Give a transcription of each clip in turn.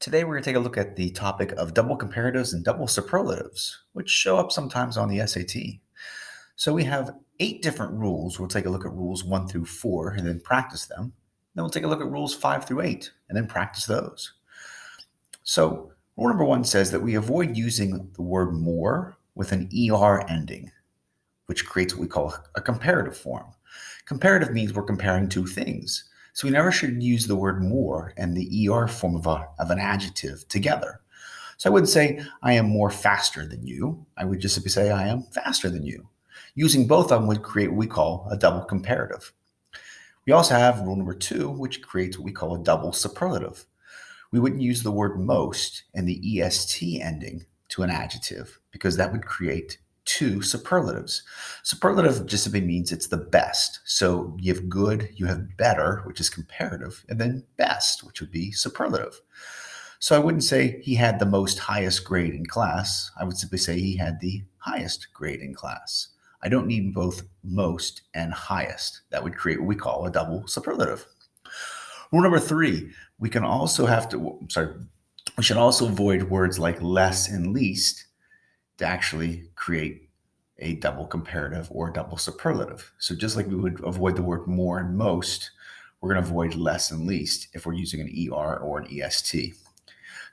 Today, we're going to take a look at the topic of double comparatives and double superlatives, which show up sometimes on the SAT. So, we have 8 different rules. We'll take a look at rules 1 through 4 and then practice them. Then, we'll take a look at rules 5 through 8 and then practice those. So, rule number 1 says that we avoid using the word more with an ER ending, which creates what we call a comparative form. Comparative means we're comparing two things. So we never should use the word more and the ER form of an adjective together. So I wouldn't say, I am more faster than you. I would just simply say, I am faster than you. Using both of them would create what we call a double comparative. We also have rule number 2, which creates what we call a double superlative. We wouldn't use the word most and the EST ending to an adjective because that would create 2 superlatives. Superlative just simply means it's the best. So you have good, you have better, which is comparative, and then best, which would be superlative. So I wouldn't say he had the most highest grade in class. I would simply say he had the highest grade in class. I don't need both most and highest. That would create what we call a double superlative. Rule number 3, we should also avoid words like less and least to actually create a double comparative or double superlative. So just like we would avoid the word more and most, we're going to avoid less and least if we're using an ER or an EST.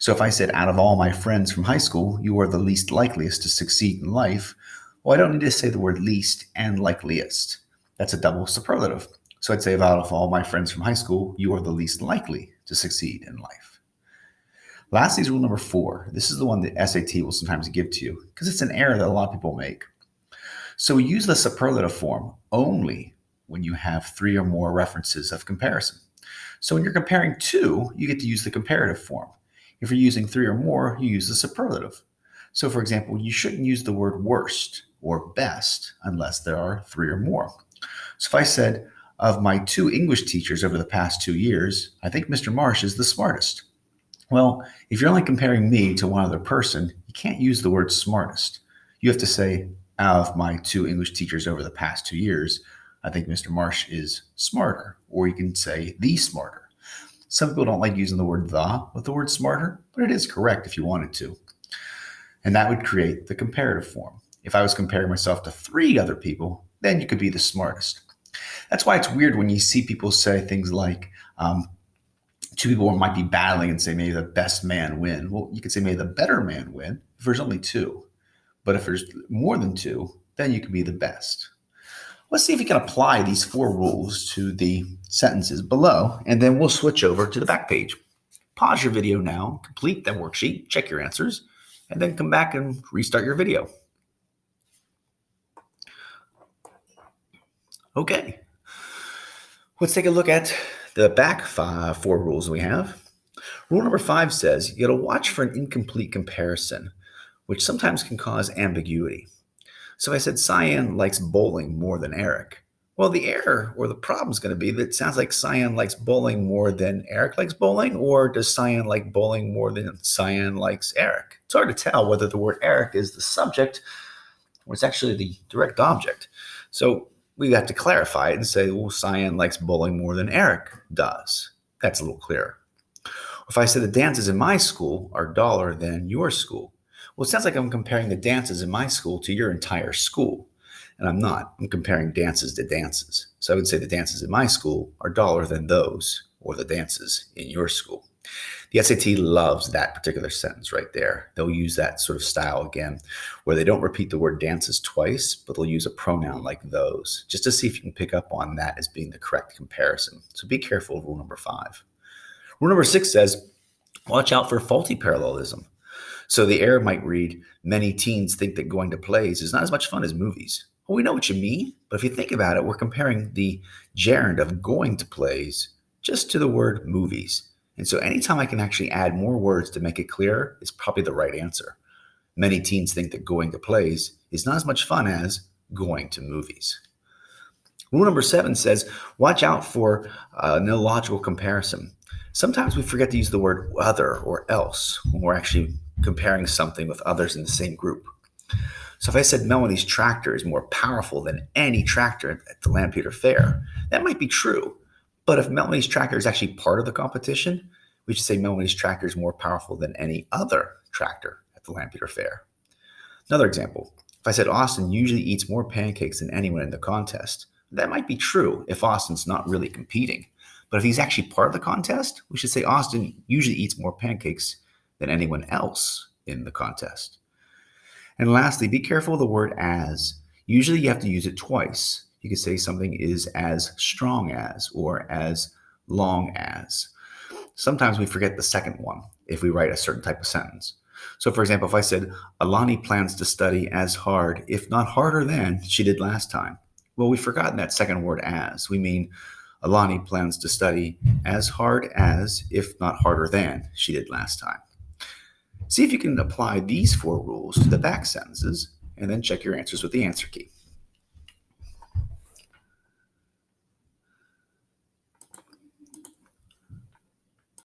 So if I said, out of all my friends from high school, you are the least likeliest to succeed in life, well, I don't need to say the word least and likeliest. That's a double superlative. So I'd say, out of all my friends from high school, you are the least likely to succeed in life. Lastly is rule number 4. This is the one that SAT will sometimes give to you because it's an error that a lot of people make. So we use the superlative form only when you have 3 or more references of comparison. So when you're comparing 2, you get to use the comparative form. If you're using 3 or more, you use the superlative. So for example, you shouldn't use the word worst or best unless there are 3 or more. So if I said, of my 2 English teachers over the past 2 years, I think Mr. Marsh is the smartest. Well, if you're only comparing me to one other person, you can't use the word smartest. You have to say, out of my 2 English teachers over the past 2 years, I think Mr. Marsh is smarter. Or you can say the smarter. Some people don't like using the word the with the word smarter, but it is correct if you wanted to. And that would create the comparative form. If I was comparing myself to 3 other people, then you could be the smartest. That's why it's weird when you see people say things like, 2 people might be battling and say, may the best man win. Well, you could say, may the better man win if there's only 2. But if there's more than 2, then you can be the best. Let's see if we can apply these 4 rules to the sentences below, and then we'll switch over to the back page. Pause your video now, complete that worksheet, check your answers, and then come back and restart your video. Okay, let's take a look at the back 4 rules we have. Rule number 5 says you got to watch for an incomplete comparison, which sometimes can cause ambiguity. So if I said Cyan likes bowling more than Eric, well, the error or the problem is going to be that it sounds like Cyan likes bowling more than Eric likes bowling, or does Cyan like bowling more than Cyan likes Eric? It's hard to tell whether the word Eric is the subject or it's actually the direct object. So we have to clarify it and say, well, Cyan likes bowling more than Eric does. That's a little clearer. If I said the dances in my school are duller than your school, well, it sounds like I'm comparing the dances in my school to your entire school. And I'm not. I'm comparing dances to dances. So I would say the dances in my school are duller than those or the dances in your school. The SAT loves that particular sentence right there. They'll use that sort of style again, where they don't repeat the word dances twice, but they'll use a pronoun like those, just to see if you can pick up on that as being the correct comparison. So be careful of rule number 5. Rule number 6 says, watch out for faulty parallelism. So the error might read, many teens think that going to plays is not as much fun as movies. Well, we know what you mean, but if you think about it, we're comparing the gerund of going to plays just to the word movies. And so anytime I can actually add more words to make it clearer, it's probably the right answer. Many teens think that going to plays is not as much fun as going to movies. Rule number 7 says, watch out for an illogical comparison. Sometimes we forget to use the word other or else when we're actually comparing something with others in the same group. So if I said Melanie's tractor is more powerful than any tractor at the Lampeter Fair, that might be true. But if Melanie's tractor is actually part of the competition, we should say Melanie's tractor is more powerful than any other tractor at the Lampeter Fair. Another example, if I said Austin usually eats more pancakes than anyone in the contest, that might be true if Austin's not really competing. But if he's actually part of the contest, we should say Austin usually eats more pancakes than anyone else in the contest. And lastly, be careful of the word as. Usually you have to use it twice. You could say something is as strong as or as long as. Sometimes we forget the second one if we write a certain type of sentence. So for example, if I said, Alani plans to study as hard, if not harder than she did last time. Well, we've forgotten that second word as. We mean Alani plans to study as hard as, if not harder than, she did last time. See if you can apply these 4 rules to the back sentences, and then check your answers with the answer key.